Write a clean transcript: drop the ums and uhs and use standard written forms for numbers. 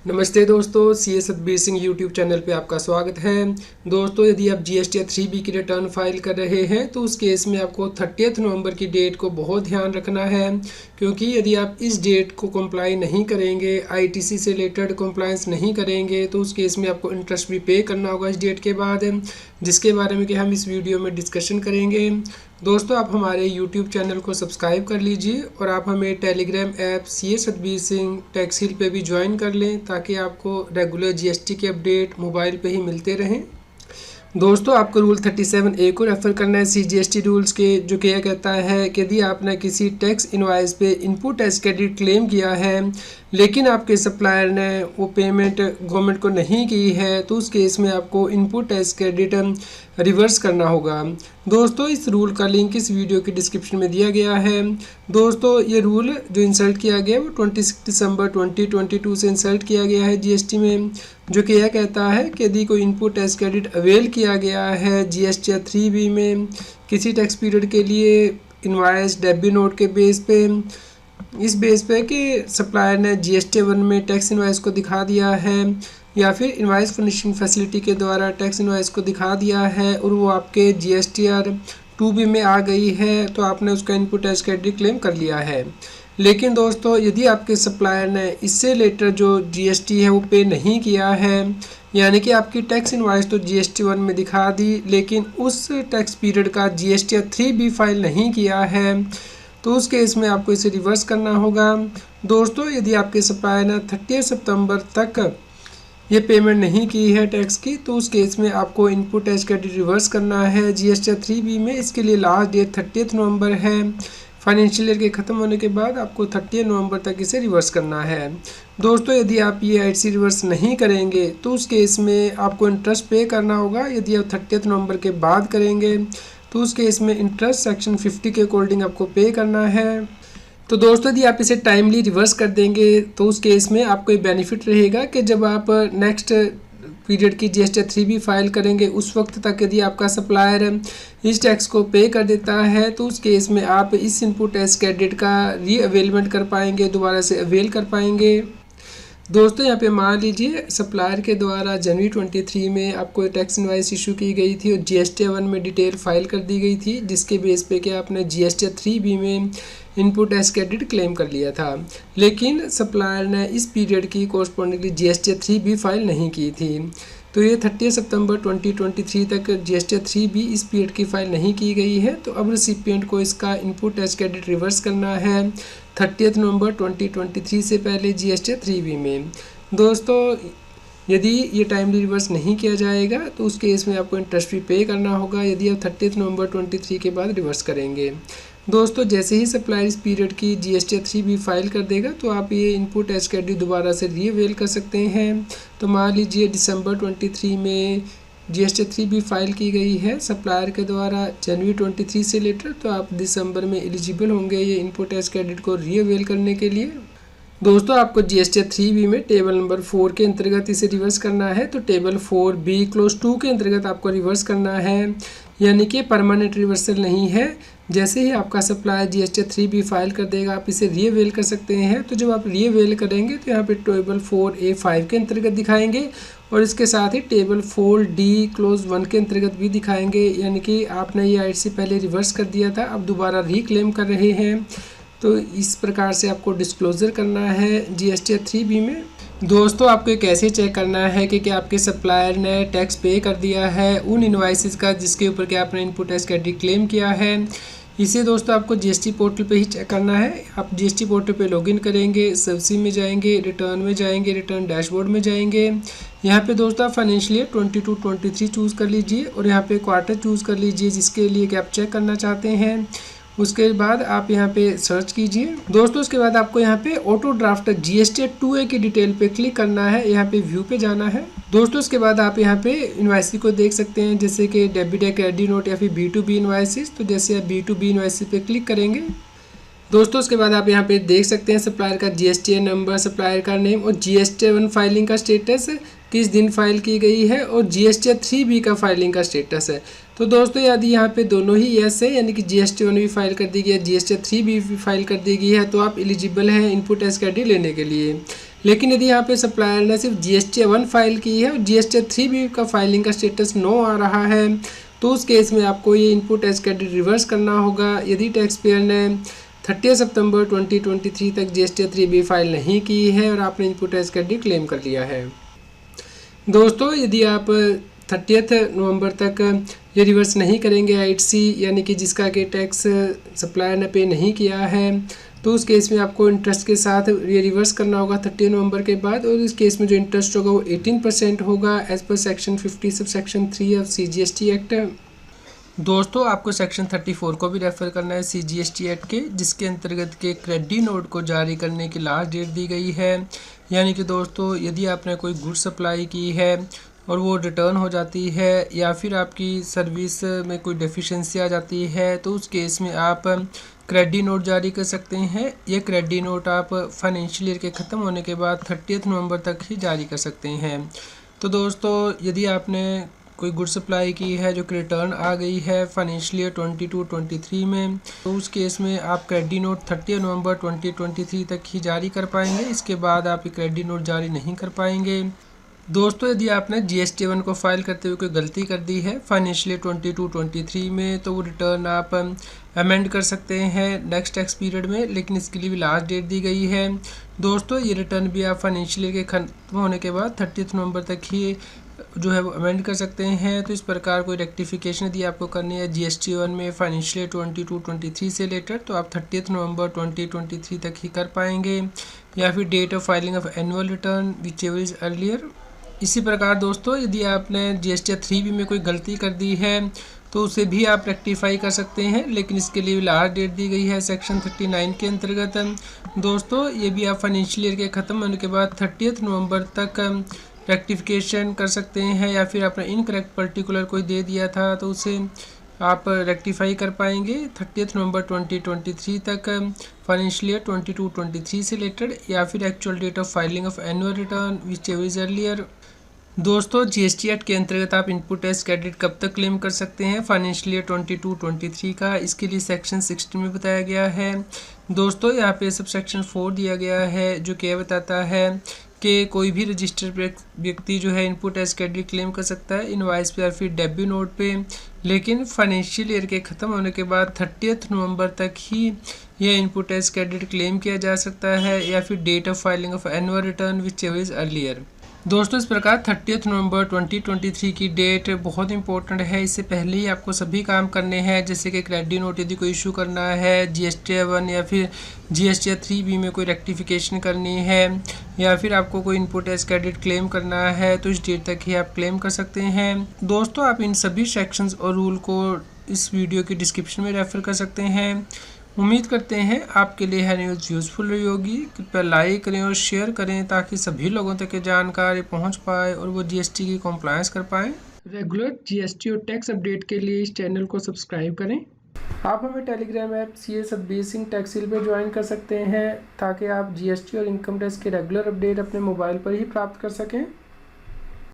नमस्ते दोस्तों, CA Satbir Singh YouTube channel पे आपका स्वागत है। दोस्तों, यदि आप जीएसटी या 3B की रिटर्न फाइल कर रहे हैं तो उस केस में आपको 30 नवंबर की डेट को बहुत ध्यान रखना है, क्योंकि यदि आप इस डेट को कंप्लाई नहीं करेंगे, आईटीसी से रिलेटेड कंप्लायंस नहीं करेंगे, तो उस केस में आपको इंटरेस्ट भी पे करना होगा इस डेट के बाद, जिसके बारे में कि हम इस वीडियो में डिस्कशन करेंगे। दोस्तों, आप हमारे YouTube चैनल को सब्सक्राइब कर लीजिए और आप हमें Telegram app CA Satbir Singh tax hill पे भी ज्वाइन कर लें, ताकि आपको रेगुलर जीएसटी के अपडेट मोबाइल पे ही मिलते रहें। दोस्तों, आपको रूल 37A को रेफ़र करना है CGST रूल्स के, जो कि यह कहता है कि यदि आपने किसी टैक्स इनवॉइस पे इनपुट टैक्स क्रेडिट क्लेम किया है लेकिन आपके सप्लायर ने वो पेमेंट गवर्नमेंट को नहीं की है, तो उस केस में आपको इनपुट टैक्स क्रेडिट रिवर्स करना होगा। दोस्तों, इस रूल का लिंक इस वीडियो की डिस्क्रिप्शन में दिया गया है। दोस्तों, ये रूल जो इंसर्ट किया गया है वो 26 दिसंबर 2022 से इंसर्ट किया गया है जीएसटी में, जो कि यह कहता है कि यदि कोई इनपुट टैक्स क्रेडिट अवेल किया गया है जीएसटी या 3B में किसी टैक्स पीरियड के लिए इनवॉइस डेबिट नोट के बेस पे, इस बेस पे कि सप्लायर ने जीएसटी 1 में टैक्स इनवॉइस को दिखा दिया है या फिर इनवॉइस फर्निशिंग फैसिलिटी के द्वारा टैक्स इनवॉइस को दिखा दिया है और वो आपके जीएसटी आर 2B में आ गई है, तो आपने उसका इनपुट टैक्स क्रेडिट क्लेम कर लिया है। लेकिन दोस्तों, यदि आपके सप्लायर ने इससे लेटर जो जीएसटी है वो पे नहीं किया है, यानी कि आपकी टैक्स इनवॉइस तो जीएसटी 1 में दिखा दी लेकिन उस टैक्स पीरियड का जीएसटी 3B फाइल नहीं किया है, तो उस केस में आपको इसे रिवर्स करना होगा। दोस्तों, यदि आपके सप्लायर ने 30 सितंबर तक ये पेमेंट नहीं की है टैक्स की, तो उस केस में आपको इनपुट टैक्स क्रेडिट रिवर्स करना है जीएसटी 3B में। इसके लिए लास्ट डेट 30 नवंबर है। फाइनेंशियल ईयर के ख़त्म होने के बाद आपको 30 नवंबर तक इसे रिवर्स करना है। दोस्तों, यदि आप ये आईटीसी रिवर्स नहीं करेंगे तो उस केस में आपको इंटरेस्ट पे करना होगा। यदि आप 30 नवंबर के बाद करेंगे तो उस केस में इंटरेस्ट सेक्शन 50 के अकॉर्डिंग आपको पे करना है। तो दोस्तों, यदि आप इसे टाइमली रिवर्स कर देंगे तो उस केस में आपको ये बेनिफिट रहेगा कि जब आप नेक्स्ट पीरियड की जीएसटी 3B फाइल करेंगे उस वक्त तक यदि आपका सप्लायर इस टैक्स को पे कर देता है, तो उस केस में आप इस इनपुट टैक्स क्रेडिट का रीअवेलमेंट कर पाएंगे, दोबारा से अवेल कर पाएंगे। दोस्तों, यहाँ पे मान लीजिए सप्लायर के द्वारा जनवरी 23 में आपको टैक्स इनवॉइस इशू की गई थी और जीएसटी 1 में डिटेल फाइल कर दी गई थी, जिसके बेस पे कि आपने जीएसटी 3B में इनपुट टैक्स क्रेडिट क्लेम कर लिया था, लेकिन सप्लायर ने इस पीरियड की कोरस्पॉन्डिंगली जीएसटी 3B फाइल नहीं की थी। तो ये 30 सितंबर 2023 तक जीएसटी 3B इस पीरियड की फाइल नहीं की गई है, तो अब रिसिपिएंट को इसका इनपुट टैक्स क्रेडिट रिवर्स करना है 30 नवंबर 2023 से पहले जीएसटी 3B में। दोस्तों, यदि ये टाइमली रिवर्स नहीं किया जाएगा तो उस केस में आपको इंटरेस्ट भी पे करना होगा, यदि आप 30 नवंबर 23 के बाद रिवर्स करेंगे। दोस्तों, जैसे ही सप्लायर इस पीरियड की जीएसटी 3B फाइल कर देगा तो आप ये इनपुट टैक्स क्रेडिट दोबारा से रीअवेल कर सकते हैं। तो मान लीजिए दिसंबर 23 में जीएसटी 3B फाइल की गई है सप्लायर के द्वारा जनवरी 23 से लेटर, तो आप दिसंबर में एलिजिबल होंगे ये इनपुट टैक्स क्रेडिट को रीअवेल करने के लिए। दोस्तों, आपको जीएसटी 3B में टेबल नंबर 4 के अंतर्गत इसे रिवर्स करना है, तो टेबल 4B क्लोज 2 के अंतर्गत आपको रिवर्स करना है, यानी कि परमानेंट रिवर्सल नहीं है। जैसे ही आपका सप्लायर जीएसटी 3B फाइल कर देगा आप इसे रीअवेल कर सकते हैं। तो जब आप रीअवेल करेंगे तो यहाँ पे टेबल 4A5 के अंतर्गत दिखाएंगे और इसके साथ ही टेबल 4D क्लोज 1 के अंतर्गत भी दिखाएंगे, यानी कि आपने ये आईटीसी पहले रिवर्स कर दिया था, अब दोबारा रीक्लेम कर रहे हैं। तो इस प्रकार से आपको डिस्क्लोजर करना है जीएसटी 3B में। दोस्तों, आपको कैसे चेक करना है कि क्या आपके सप्लायर ने टैक्स पे कर दिया है उन इनवॉइसेस का जिसके ऊपर क्या आपने इनपुट टैक्स क्रेडिट क्लेम किया है। इसे दोस्तों आपको जीएसटी पोर्टल पे ही चेक करना है। आप जीएसटी पोर्टल पे लॉगिन करेंगे, सबसी में जाएंगे, रिटर्न में जाएंगे, रिटर्न डैशबोर्ड में जाएंगे। यहाँ पे दोस्तों आप फाइनेंशियल ईयर 22-23 चूज़ कर लीजिए और यहाँ पे क्वार्टर चूज़ कर लीजिए जिसके लिए कि आप चेक करना चाहते हैं। उसके बाद आप यहाँ पे सर्च कीजिए। दोस्तों, उसके बाद आपको यहाँ पे ऑटो ड्राफ्ट जीएसटी 2A की डिटेल पे क्लिक करना है, यहाँ पे व्यू पे जाना है। दोस्तों, उसके बाद आप यहाँ पे इनवॉइस को देख सकते हैं, जैसे कि डेबिट या क्रेडिट नोट या फिर B2B इनवॉइसेस। तो जैसे आप B2B इनवॉइस पे क्लिक करेंगे दोस्तों, उसके बाद आप यहाँ पे देख सकते हैं सप्लायर का जीएसटी नंबर, सप्लायर का नेम और जीएसटी 1 फाइलिंग का स्टेटस किस दिन फाइल की गई है और जीएसटी 3B का फाइलिंग का स्टेटस है। तो दोस्तों, यदि यहाँ पे दोनों ही यस है, यानी कि जीएसटी 1 भी फाइल कर दी गई है, जीएसटी 3B भी फाइल कर दी गई है, तो आप एलिजिबल हैं इनपुट टैक्स क्रेडिट लेने के लिए। लेकिन यदि यहाँ पे सप्लायर ने सिर्फ GST-1 फाइल की है और GST-3B का फाइलिंग का स्टेटस नो आ रहा है, तो उस केस में आपको ये इनपुट टैक्स क्रेडिट रिवर्स करना होगा। यदि टैक्स पेयर ने 30 सितंबर 2023 तक GST-3B फाइल नहीं की है और आपने इनपुट टैक्स क्रेडिट क्लेम कर लिया है। दोस्तों, यदि आप 30 नवंबर तक ये रिवर्स नहीं करेंगे 8C, यानी कि जिसका कि टैक्स सप्लायर ने पे नहीं किया है, तो उस केस में आपको इंटरेस्ट के साथ ये रिवर्स करना होगा 30 नवंबर के बाद। और इस केस में जो इंटरेस्ट होगा वो 18% होगा as per section 50 sub section 3 of CGST act. दोस्तों, आपको सेक्शन 34 को भी रेफ़र करना है CGST एक्ट के, जिसके अंतर्गत के क्रेडिट नोट को जारी करने की लास्ट डेट दी गई है। यानी कि दोस्तों, यदि आपने कोई गुड सप्लाई की है और वो रिटर्न हो जाती है या फिर आपकी सर्विस में कोई डेफिशिएंसी आ जाती है, तो उस केस में आप क्रेडिट नोट जारी कर सकते हैं। ये क्रेडिट नोट आप फाइनेंशियल ईयर के ख़त्म होने के बाद 30 नवंबर तक ही जारी कर सकते हैं। तो दोस्तों, यदि आपने कोई गुड सप्लाई की है जो कि रिटर्न आ गई है फाइनेंशियल ईयर 22-23 में, तो उस केस में आप क्रेडिट नोट 30 नवंबर 2023 तक ही जारी कर पाएंगे। इसके बाद आप क्रेडिट नोट जारी नहीं कर पाएंगे। दोस्तों, यदि आपने GST-1 को फाइल करते हुए कोई गलती कर दी है फाइनेंशियल ईयर 22-23 में, तो वो रिटर्न आप अमेंड कर सकते हैं नेक्स्ट टैक्स पीरियड में, लेकिन इसके लिए भी लास्ट डेट दी गई है। दोस्तों, ये रिटर्न भी आप फाइनेंशियल ईयर के खत्म होने के बाद 30 नवंबर तक ही जो है वो अमेंड कर सकते हैं। तो इस प्रकार कोई रेक्टिफिकेशन यदि आपको करनी है GST-1 में फाइनेंशियल ईयर 22-23 से लेटर, तो आप 30 नवंबर 2023 तक ही कर पाएंगे, या फिर date of filing of annual return whichever is earlier. इसी प्रकार दोस्तों, यदि आपने GST-3B में कोई गलती कर दी है तो उसे भी आप रेक्टिफाई कर सकते हैं, लेकिन इसके लिए लास्ट डेट दी गई है सेक्शन 39 के अंतर्गत। दोस्तों, ये भी आप फाइनेंशियल ईयर के ख़त्म होने के बाद 30 नवंबर तक रेक्टिफिकेशन कर सकते हैं, या फिर आपने इनकरेक्ट पर्टिकुलर कोई दे दिया था तो उसे आप रेक्टिफाई कर पाएंगे 30 नवंबर 2023 तक फाइनेंशियल ईयर 22-23 से रिलेटेड, या फिर actual date of filing of annual return whichever is earlier. दोस्तों, GST एक्ट के अंतर्गत आप इनपुट टैक्स क्रेडिट कब तक क्लेम कर सकते हैं फाइनेंशियल ईयर 22-23 का, इसके लिए सेक्शन 60 में बताया गया है। दोस्तों, यहाँ पे सब सेक्शन 4 दिया गया है जो क्या बताता है कि कोई भी रजिस्टर्ड व्यक्ति जो है इनपुट टैक्स क्रेडिट क्लेम कर सकता है इनवॉइस पे या फिर डेबिट नोट पे, लेकिन फाइनेंशियल ईयर के ख़त्म होने के बाद 30 नवंबर तक ही यह इनपुट टैक्स क्रेडिट क्लेम किया जा सकता है, या फिर date of filing of annual return whichever is earlier. दोस्तों, इस प्रकार 30 नवंबर 2023 की डेट बहुत इंपॉर्टेंट है। इससे पहले ही आपको सभी काम करने हैं, जैसे कि क्रेडिट नोट यदि कोई इशू करना है, GST-1 या फिर GST-3B में कोई रेक्टिफिकेशन करनी है, या फिर आपको कोई इनपुट टैक्स क्रेडिट क्लेम करना है, तो इस डेट तक ही आप क्लेम कर सकते हैं। दोस्तों, आप इन सभी सेक्शंस और रूल को इस वीडियो की डिस्क्रिप्शन में रेफ़र कर सकते हैं। उम्मीद करते हैं आपके लिए यह न्यूज़ यूज़फुल रही होगी। कृपया लाइक करें और शेयर करें ताकि सभी लोगों तक ये जानकारी पहुंच पाए और वो GST की कॉम्प्लायंस कर पाएँ। रेगुलर GST और टैक्स अपडेट के लिए इस चैनल को सब्सक्राइब करें। आप हमें Telegram app CA Satbir Singh tax hill पर ज्वाइन कर सकते हैं ताकि आप GST और इनकम टैक्स के रेगुलर अपडेट अपने मोबाइल पर ही प्राप्त कर सकें।